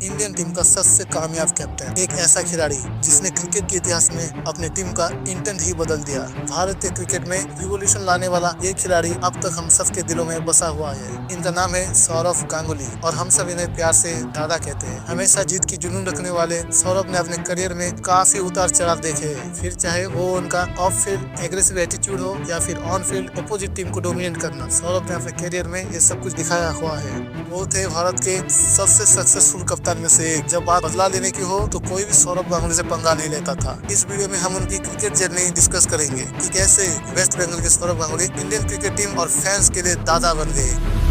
Indian team का सबसे कामयाब कैप्टन, एक ऐसा खिलाड़ी जिसने क्रिकेट के इतिहास में अपनी टीम का इंटेंट ही बदल दिया। भारतीय क्रिकेट में रिवॉल्यूशन लाने वाला ये खिलाड़ी अब तक हम सब के दिलों में बसा हुआ है। इनका नाम है सौरव गांगुली और हम सब इन्हें प्यार से दादा कहते हैं। हमेशा जीत की जुनून रखने वाले सौरभ ने अपने करियर में काफी उतार चढ़ाव देखे हैं। फिर चाहे वो उनका ऑफ फील्ड एग्रेसिव एटीट्यूड हो या फिर ऑन फील्ड अपोजिट टीम को डोमिनेट करना, सौरभ ने अपने करियर में ये सब कुछ दिखाया हुआ है। वो थे भारत के सबसे सक्सेसफुल कप्तान में से एक। जब बात बदला लेने की हो तो कोई भी सौरभ गांगुली से पंगा नहीं लेता था। इस वीडियो में हम उनकी क्रिकेट जर्नी डिस्कस करेंगे कि कैसे वेस्ट बंगाल के Saurabh Ganguly Indian cricket team और फैंस के लिए दादा बन गए।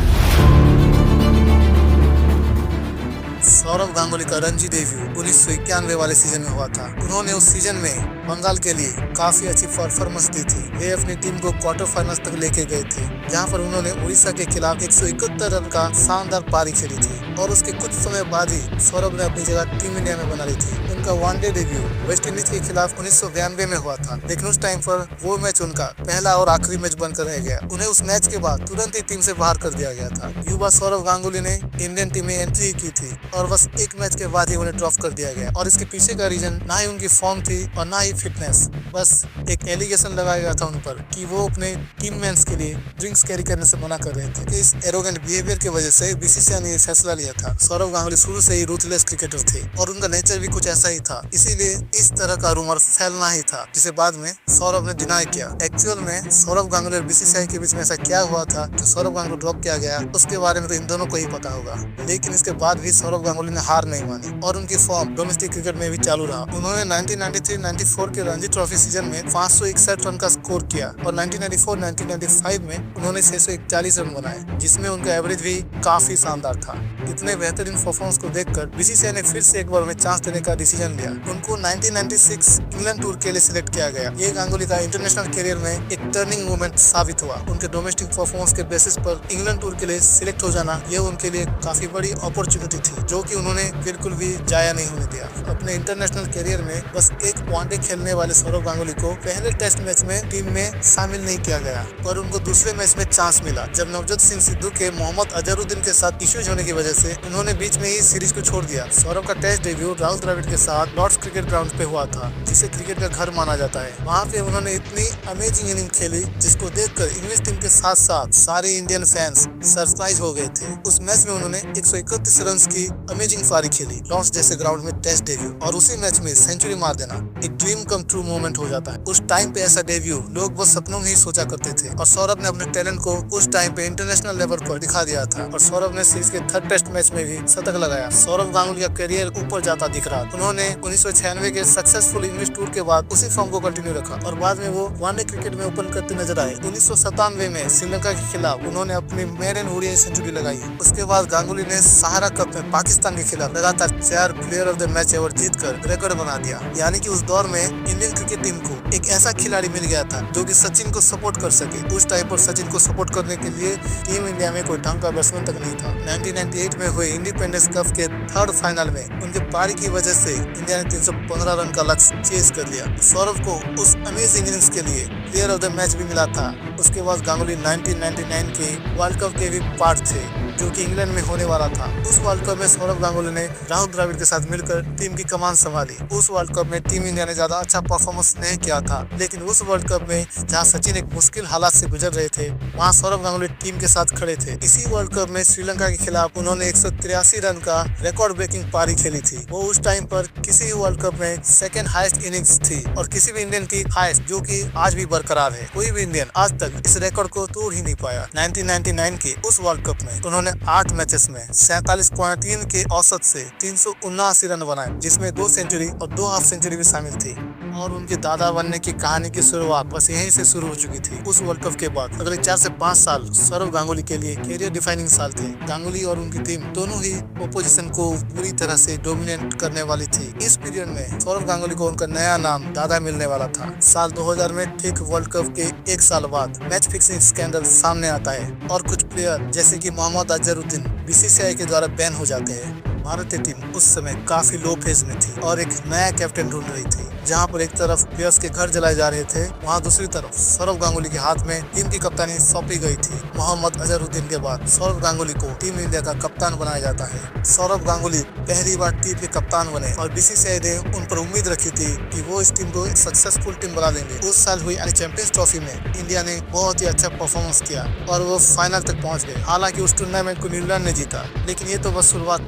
सौरभ गांगुली का रणजी डेब्यू 1991 वाले सीजन में हुआ था। उन्होंने उस सीजन में बंगाल के लिए काफी अच्छी परफॉर्मेंस दी थी। वे अपनी टीम को क्वार्टर फाइनल्स तक लेके गए थे, जहां पर उन्होंने उड़ीसा के खिलाफ 171 रन का शानदार पारी खेली थी और उसके कुछ समय बाद ही सौरभ ने अपनी जगह टीम इंडिया में बना ली थी। उनका वनडे डेब्यू वेस्ट इंडीज के खिलाफ 1992 में हुआ था, लेकिन उस टाइम पर वो मैच उनका पहला और आखिरी मैच बनकर रह गया। उन्हें उस मैच के बाद तुरंत ही टीम से बाहर कर दिया गया था। युवा सौरभ गांगुली ने इंडियन टीम में एंट्री की थी और बस एक मैच के बाद ही उन्हें ड्रॉप कर दिया गया और इसके पीछे का रीजन ना ही उनकी फॉर्म थी और ना ही फिटनेस। बस एक एलिगेशन लगाया गया था उन पर कि वो अपने टीम मेंस के लिए ड्रिंक्स कैरी करने से मना कर रहे थे। इस एरोगेंट बिहेवियर की वजह से बीसीसीआई ने फैसला लिया था। सौरभ गांगुली शुरू से ही रूथलेस क्रिकेटर थे और उनका नेचर भी कुछ ऐसा ही था, इसीलिए इस तरह का रूमर फैलना ही था, जिसे बाद में सौरभ ने डिनाई किया। एक्चुअल में सौरभ गांगुली और बीसीसीआई के बीच में ऐसा क्या हुआ था जो सौरभ गांगुली ड्रॉप किया गया, उसके बारे में तो इन दोनों को ही पता होगा। लेकिन इसके बाद भी सौरभ गांगुली ने हार नहीं मानी और उनकी फॉर्म डोमेस्टिक क्रिकेट में भी चालू रहा। उन्होंने 1993-94 के रणजी ट्रॉफी सीजन में 561 रन का स्कोर किया और 1994-1995 में उन्होंने 641 रन बनाए, जिसमें उनका एवरेज भी काफी शानदार था। इतने बेहतरीन परफॉर्मेंस को देखकर बीसीसीआई ने फिर से एक बार में चांस देने का डिसीजन लिया। उनको 1996 इंग्लैंड टूर के लिए सिलेक्ट किया गया। ये गांगुली का इंटरनेशनल करियर में एक टर्निंग मोमेंट साबित हुआ। उनके डोमेस्टिक परफॉर्मेंस के बेसिस पर इंग्लैंड टूर के लिए सिलेक्ट हो जाना, ये उनके लिए काफी बड़ी अपॉर्चुनिटी थी, जो कि उन्होंने बिल्कुल भी जाया नहीं होने दिया। अपने इंटरनेशनल करियर में बस एक वनडे खेलने वाले सौरभ गांगुली को पहले टेस्ट मैच में टीम में शामिल नहीं किया गया, पर उनको दूसरे मैच में चांस मिला जब नवजोत सिंह सिद्धू के मोहम्मद अजहरुद्दीन के साथ इश्यूज होने की वजह से उन्होंने बीच में ही सीरीज को छोड़ दिया। सौरभ का टेस्ट डेब्यू राहुल द्रविड़ के साथ लॉर्ड्स क्रिकेट ग्राउंड पे हुआ था, जिसे क्रिकेट का घर माना जाता है। वहाँ पे उन्होंने इतनी अमेजिंग इनिंग खेली जिसको देखकर इंग्लिश टीम के साथ साथ सारे इंडियन फैंस सरप्राइज हो गए थे। उस मैच में उन्होंने 131 रन की अमेजिंग पारी खेली लॉर्ड्स जैसे ग्राउंड में टेस्ट डेब्यू, और उसी मैच में सेंचुरी मार देना एक ड्रीम कम ट्रू मोमेंट हो जाता है। उस टाइम पे ऐसा डेब्यू लोग बस सपनों में ही सोचा करते थे और सौरभ ने अपने टैलेंट को उस टाइम पे इंटरनेशनल लेवल पर दिखा दिया था और सौरभ ने सीरीज के थर्ड टेस्ट मैच में भी शतक लगाया। सौरभ गांगुली का करियर ऊपर जाता दिख रहा। उन्होंने 1996 के सक्सेसफुल इंग्लिश टूर के बाद उसी फॉर्म को कंटिन्यू रखा और बाद में वो वनडे क्रिकेट में ओपन करते नजर आए। 1997 में श्रीलंका के खिलाफ उन्होंने अपनी मेरन ओडीआई सेंचुरी लगाई। उसके बाद गांगुली ने सहारा कप में पाकिस्तान के खिलाफ लगातार 4 player of the match award जीतकर रिकॉर्ड बना दिया। यानी कि उस दौर में इंडियन क्रिकेट टीम को एक ऐसा खिलाड़ी मिल गया था जो कि सचिन को सपोर्ट कर सके। उस टाइम पर सचिन को सपोर्ट करने के लिए टीम इंडिया में कोई ढंग का बैट्समैन तक नहीं था। 1998 में हुए इंडिपेंडेंस कप के थर्ड फाइनल में उनके पारी की वजह से इंडिया ने 315 रन का लक्ष्य चेज कर लिया। सौरभ को उस अमेजिंग इनिंग्स के लिए प्लेयर ऑफ द मैच भी मिला था। उसके बाद गांगुली 1999 के वर्ल्ड कप के भी पार्ट थे, जो कि इंग्लैंड में होने वाला था। उस वर्ल्ड कप में सौरभ गांगुली ने राहुल द्रविड़ के साथ मिलकर टीम की कमान संभाली। उस वर्ल्ड कप में टीम इंडिया ने ज्यादा अच्छा परफॉर्मेंस नहीं किया था, लेकिन उस वर्ल्ड कप में जहां सचिन एक मुश्किल हालात से गुजर रहे थे, वहां सौरभ गांगुली टीम के साथ खड़े थे। इसी वर्ल्ड कप में श्रीलंका के खिलाफ उन्होंने 183 रन का रिकॉर्ड ब्रेकिंग पारी खेली थी। वो उस टाइम पर किसी भी वर्ल्ड कप में सेकेंड हाईएस्ट इनिंग्स थी और किसी भी इंडियन की हाईएस्ट, जो कि आज भी बरकरार है। कोई भी इंडियन आज तक इस रिकॉर्ड को तोड़ ही नहीं पाया। 1999 के उस वर्ल्ड कप में उन्होंने 8 मैचेस में 47.3 के औसत से 379 रन बनाए, जिसमें 2 सेंचुरी और 2 हाफ सेंचुरी भी शामिल थी। और उनके दादा बनने की कहानी की शुरुआत बस यहीं से शुरू हो चुकी थी। उस वर्ल्ड कप के बाद अगले 4 से 5 साल सौरभ गांगुली के लिए कैरियर डिफाइनिंग साल थे। गांगुली और उनकी टीम दोनों ही ओपोजिशन को पूरी तरह से डोमिनेट करने वाली थी। इस पीरियड में सौरभ गांगुली को उनका नया नाम दादा मिलने वाला था। साल 2000 में ठीक वर्ल्ड कप के 1 साल बाद मैच फिक्सिंग स्कैंडल सामने आता है और कुछ प्लेयर जैसे कि मोहम्मद अजहरुद्दीन बीसीसीआई के द्वारा बैन हो जाते हैं। भारतीय टीम उस समय काफी लो फेज में थी और एक नया कैप्टन ढूंढ रही थी। जहां पर एक तरफ प्लेयर्स के घर जलाए जा रहे थे, वहां दूसरी तरफ सौरव गांगुली के हाथ में टीम की कप्तानी सौंपी गई थी। मोहम्मद अजहरुद्दीन के बाद सौरव गांगुली को टीम इंडिया का कप्तान बनाया जाता है। सौरव गांगुली पहली बार टीम के कप्तान बने और बीसीसीआई ने उन पर उम्मीद रखी थी कि वो इस टीम को एक सक्सेसफुल टीम बना देंगे। उस साल हुई चैंपियंस ट्रॉफी में इंडिया ने बहुत ही अच्छा परफॉर्मेंस किया और वो फाइनल तक पहुंच गए। हालांकि उस टूर्नामेंट को न्यूजीलैंड ने जीता, लेकिन ये तो बस शुरुआत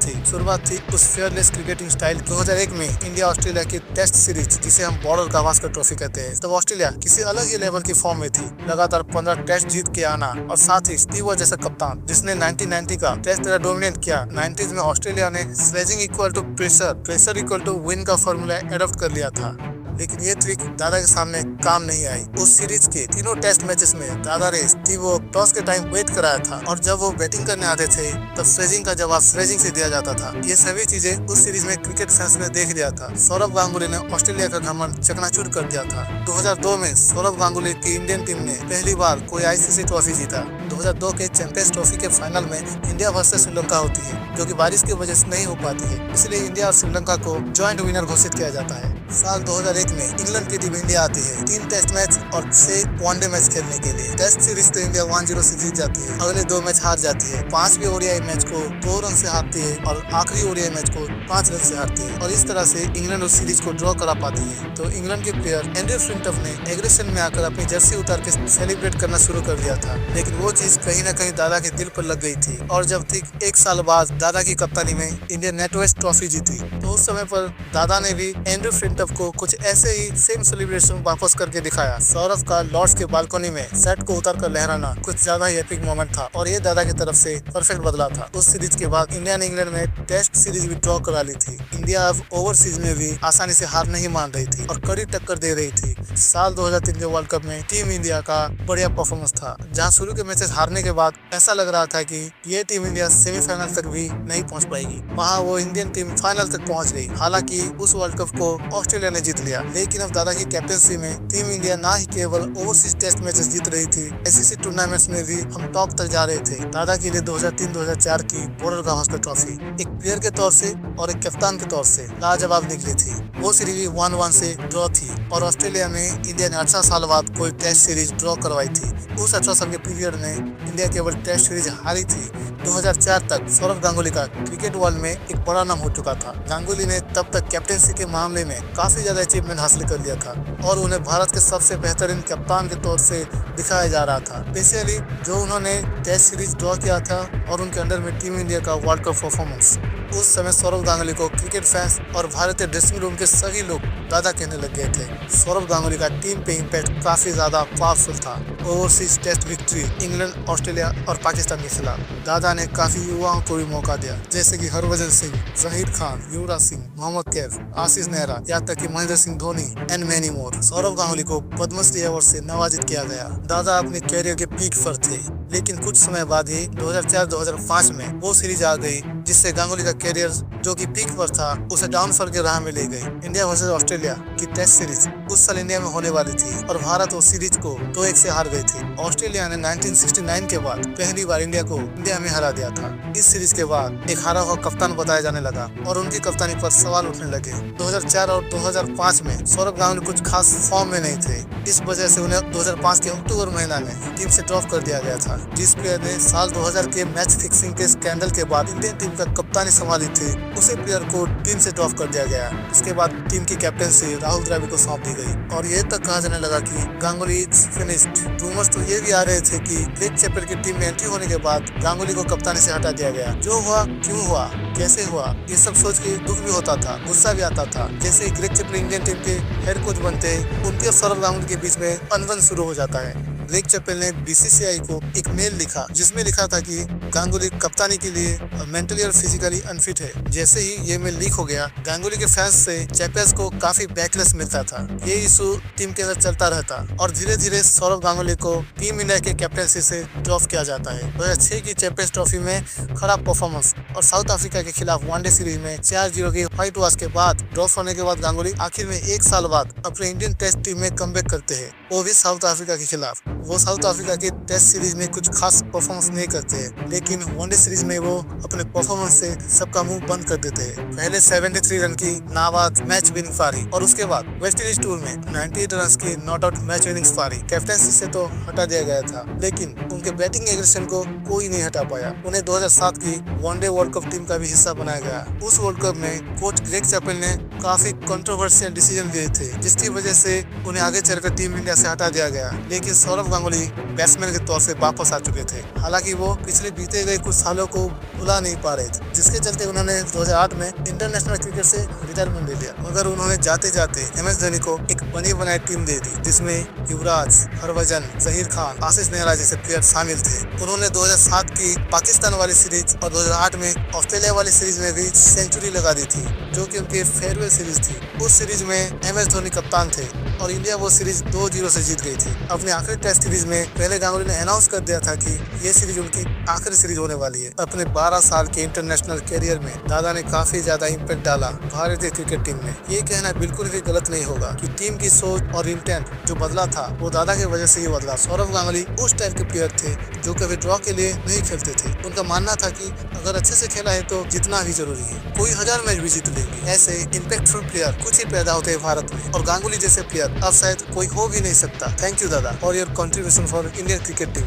थी उस फेयरलेस क्रिकेटिंग स्टाइल। 2001 में इंडिया ऑस्ट्रेलिया की टेस्ट सीरीज, जिसे हम बॉर्डर गावस्कर ट्रॉफी कहते हैं, तब ऑस्ट्रेलिया किसी अलग ही लेवल की फॉर्म में थी। लगातार 15 टेस्ट जीत के आना और साथ ही स्टीव वॉ जैसा कप्तान जिसने 1990 का टेस्ट डोमिनेट किया। 90s में ऑस्ट्रेलिया ने sledging equal to pressure equal to win का फॉर्मूला एडॉप्ट कर लिया था, लेकिन ये ट्रिक दादा के सामने काम नहीं आई। उस सीरीज के तीनों टेस्ट मैचेस में दादा ने स्टीव वॉ टॉस के टाइम वेट कराया था और जब वो बैटिंग करने आते थे तब स्लेजिंग का जवाब स्लेजिंग से दिया जाता था। ये सभी चीजें उस सीरीज में क्रिकेट फैंस ने देख लिया था। सौरव गांगुली ने ऑस्ट्रेलिया का घमंड चकनाचूर कर दिया था। 2002 में सौरव गांगुली की इंडियन टीम ने पहली बार कोई आईसीसी ट्रॉफी जीता। 2002 के चैंपियंस ट्रॉफी के फाइनल में इंडिया वर्सेस श्रीलंका होती है, जो कि बारिश की वजह से नहीं हो पाती है, इसलिए इंडिया और श्रीलंका को ज्वाइंट विनर घोषित किया जाता है। साल 2001 में इंग्लैंड की टीम इंडिया आती है 3 टेस्ट मैच और 6 वनडे मैच खेलने के लिए। टेस्ट सीरीज तो इंडिया 1-0 से जीत जाती है, अगले 2 मैच हार जाती है। 5वें ओडीआई मैच को 2 रन से हारती है और आखिरी ओडीआई मैच को 5 रन से हारती है और इस तरह से इंग्लैंड उस सीरीज को ड्रॉ करा पाती है। तो इंग्लैंड के प्लेयर एंड्रू फ्लिंटफ ने एग्रेशन में आकर अपनी जर्सी उतार के सेलिब्रेट करना शुरू कर दिया था, लेकिन वो चीज कहीं न कहीं दादा के दिल पर लग गई थी। और जब ठीक 1 साल बाद दादा की कप्तानी में इंडिया नेटवेस्ट ट्रॉफी जीती, तो उस समय पर दादा ने भी एंड्रू फ्लिंटफ को कुछ ऐसे ही सेम सेलिब्रेशन वापस करके दिखाया। सौरव का लॉर्ड्स के बालकनी में सेट को उतार कर लहराना कुछ ज्यादा ही एपिक मोमेंट था और ये दादा की तरफ से परफेक्ट बदला था। उस सीरीज के बाद इंडिया ने इंग्लैंड में टेस्ट सीरीज भी ड्रॉ करा ली थी। इंडिया अब ओवरसीज में भी आसानी से हार नहीं मान रही थी और कड़ी टक्कर दे रही थी। साल 2003 के वर्ल्ड कप में टीम इंडिया का बढ़िया परफॉर्मेंस था, जहां शुरू के मैचेस हारने के बाद ऐसा लग रहा था कि ये टीम इंडिया सेमीफाइनल तक भी नहीं पहुंच पाएगी। वहां वो इंडियन टीम फाइनल तक पहुंच गई। हालांकि उस वर्ल्ड कप को ऑस्ट्रेलिया ने जीत लिया, लेकिन अब दादा की कैप्टनसी में टीम इंडिया ना ही केवल ओवरसीज टेस्ट मैचेस जीत रही थी, एससीसी टूर्नामेंट्स में भी हम टॉप तक जा रहे थे। दादा के लिए 2003-2004 की बॉर्डर गावस्कर ट्रॉफी एक प्लेयर के तौर से और एक कप्तान के तौर से लाजवाब निकली थी। वो सीरीज 1-1 से ड्रॉ थी और ऑस्ट्रेलिया में इंडिया ने 18 साल बाद कोई टेस्ट सीरीज ड्रॉ करवाई थी। उस 18 साल के पीरियड में इंडिया केवल टेस्ट सीरीज हारी थी। 2004 तक सौरव गांगुली का क्रिकेट वर्ल्ड में एक बड़ा नाम हो चुका था। गांगुली ने तब तक कैप्टेंसी के मामले में काफी ज्यादा अचीवमेंट हासिल कर लिया था और उन्हें भारत के सबसे बेहतरीन कप्तान के तौर से दिखाया जा रहा था। स्पेशली जो उन्होंने टेस्ट सीरीज ड्रॉ किया था और उनके अंडर में टीम इंडिया का वर्ल्ड कप परफॉर्मेंस, उस समय सौरव गांगुली को क्रिकेट फैंस और भारतीय ड्रेसिंग रूम के सभी लोग दादा कहने लग गए थे। सौरव गांगुली का टीम पे इम्पैक्ट काफी ज्यादा पावरफुल था। Overseas test victory England, Australia और पाकिस्तान के खिलाफ दादा ने काफी युवाओं को भी मौका दिया, जैसे कि हरभजन सिंह, जहीर खान, युवराज सिंह, मोहम्मद कैफ, आशीष नेहरा, यहाँ तक कि Mahendra Singh Dhoni and many more. Sourav Ganguly को पद्मश्री अवार्ड से नवाजित किया गया। दादा अपने कैरियर के पीक पर थे, लेकिन कुछ समय बाद ही 2004-2005 में वो सीरीज आ गई जिससे गांगुली का कैरियर जो कि पीक पर था उसे डाउनफॉल के राह में ले गई। इंडिया वर्सेस ऑस्ट्रेलिया की टेस्ट सीरीज उस साल इंडिया में होने वाली थी और भारत उस सीरीज को 2-1 से हार गई थी। ऑस्ट्रेलिया ने 1969 के बाद पहली बार इंडिया को इंडिया में हरा दिया था। इस सीरीज के बाद एक हारा हुआ कप्तान बताया जाने लगा और उनकी कप्तानी पर सवाल उठने लगे। 2004 और 2005 में सौरव गांगुली कुछ खास फॉर्म में नहीं थे, इस वजह से उन्हें 2005 के अक्टूबर महीना में टीम से ड्रॉप कर दिया गया था। जिस प्लेयर ने साल 2000 के मैच फिक्सिंग के स्कैंडल के बाद इंडियन टीम का कप्तानी संभाली थी, उसे प्लेयर को टीम से ड्रॉप कर दिया गया। इसके बाद टीम की कैप्टनसी राहुल द्रविड़ को सौंप दी गई और ये तक कहा जाने लगा कि गांगुली इज फिनिश्ड। रूमर्स तो ये भी आ रहे थे कि ग्रेग चैपल की टीम में एंट्री होने के बाद गांगुली को कप्तानी से हटा दिया गया। जो हुआ, क्यों हुआ, कैसे हुआ, ये सब सोच के दुख भी होता था, गुस्सा भी आता था। जैसे ग्रेग चैपल इंडियन टीम के हेड कोच बनते, उनके और सौरव गांगुली के बीच में अनबन शुरू हो जाता है। ग्रेग चैपल ने बीसीसीआई को एक मेल लिखा जिसमें लिखा था कि गांगुली कप्तानी के लिए मेंटली और फिजिकली अनफिट है। जैसे ही ये मेल लीक हो गया, गांगुली के फैंस से चैपल्स को काफी बैकलेस मिलता था। ये इशू टीम के अंदर चलता रहता और धीरे धीरे सौरव गांगुली को टीम इंडिया के कैप्टनसी से ड्रॉप किया जाता है। 2006 की चैंपियंस ट्रॉफी में खराब परफॉर्मेंस और साउथ अफ्रीका के खिलाफ वनडे सीरीज में 4-0 की व्हाइट वॉश के बाद ड्रॉप होने के बाद गांगुली आखिर में 1 साल बाद अपने इंडियन टेस्ट टीम में कमबैक करते हैं, वो भी साउथ अफ्रीका के खिलाफ। वो साउथ अफ्रीका के टेस्ट सीरीज में कुछ खास परफॉर्मेंस नहीं करते हैं, लेकिन वनडे सीरीज में वो अपने परफॉर्मेंस से सबका मुंह बंद कर देते हैं। पहले 73 रन की नाबाद मैच विनिंग पारी और उसके बाद वेस्ट इंडीज टूर में 98 रन की नॉट आउट मैच विनिंग पारी। कैप्टनसी से तो हटा दिया गया था, लेकिन उनके बैटिंग एग्रेशन को कोई नहीं हटा पाया। उन्हें 2007 की वनडे वर्ल्ड कप टीम का भी हिस्सा बनाया गया। उस वर्ल्ड कप में कोच ग्रेग चैपल ने काफी कंट्रोवर्शियल डिसीजन लिए थे, जिसकी वजह से उन्हें आगे चलकर टीम इंडिया से हटा दिया गया। लेकिन सौरव गांगुली बैट्समैन के तौर से वापस आ चुके थे। हालांकि वो पिछले बीते गए कुछ सालों को भुला नहीं पा रहे थे, जिसके चलते उन्होंने 2008 में इंटरनेशनल क्रिकेट से रिटायरमेंट ले लिया। मगर उन्होंने जाते जाते MS धोनी को एक बनी बनाई टीम दे दी, जिसमें युवराज, हरभजन, जहीर खान, आशीष नेहरा जैसे प्लेयर शामिल थे। उन्होंने 2007 की पाकिस्तान वाली सीरीज और 2008 में ऑस्ट्रेलिया वाली सीरीज में भी सेंचुरी लगा दी थी, जो कि उनकी फेयरवेल सीरीज थी। उस सीरीज में MS धोनी कप्तान थे और इंडिया वो सीरीज 2-0 से जीत गई थी। अपने आखिरी टेस्ट सीरीज में पहले गांगुली ने अनाउंस कर दिया था कि ये सीरीज उनकी आखिरी सीरीज होने वाली है। अपने 12 साल के इंटरनेशनल कैरियर में दादा ने काफी ज्यादा इम्पैक्ट डाला भारतीय क्रिकेट टीम में। ये कहना बिल्कुल भी गलत नहीं होगा कि टीम की सोच और इंटेंट जो बदला था वो दादा की वजह से ही बदला। सौरव गांगुली उस टाइप के प्लेयर थे जो कभी ड्रॉ के लिए नहीं खेलते थे। उनका मानना था कि अगर अच्छे से खेला है तो जीतना भी जरूरी है, कोई 1000 मैच भी जीत लेंगे। ऐसे इम्पैक्टफुल प्लेयर कुछ ही पैदा होते हैं भारत में, और गांगुली जैसे प्लेयर अब शायद कोई हो भी नहीं सकता। थैंक यू दादा for your contribution for Indian cricket team.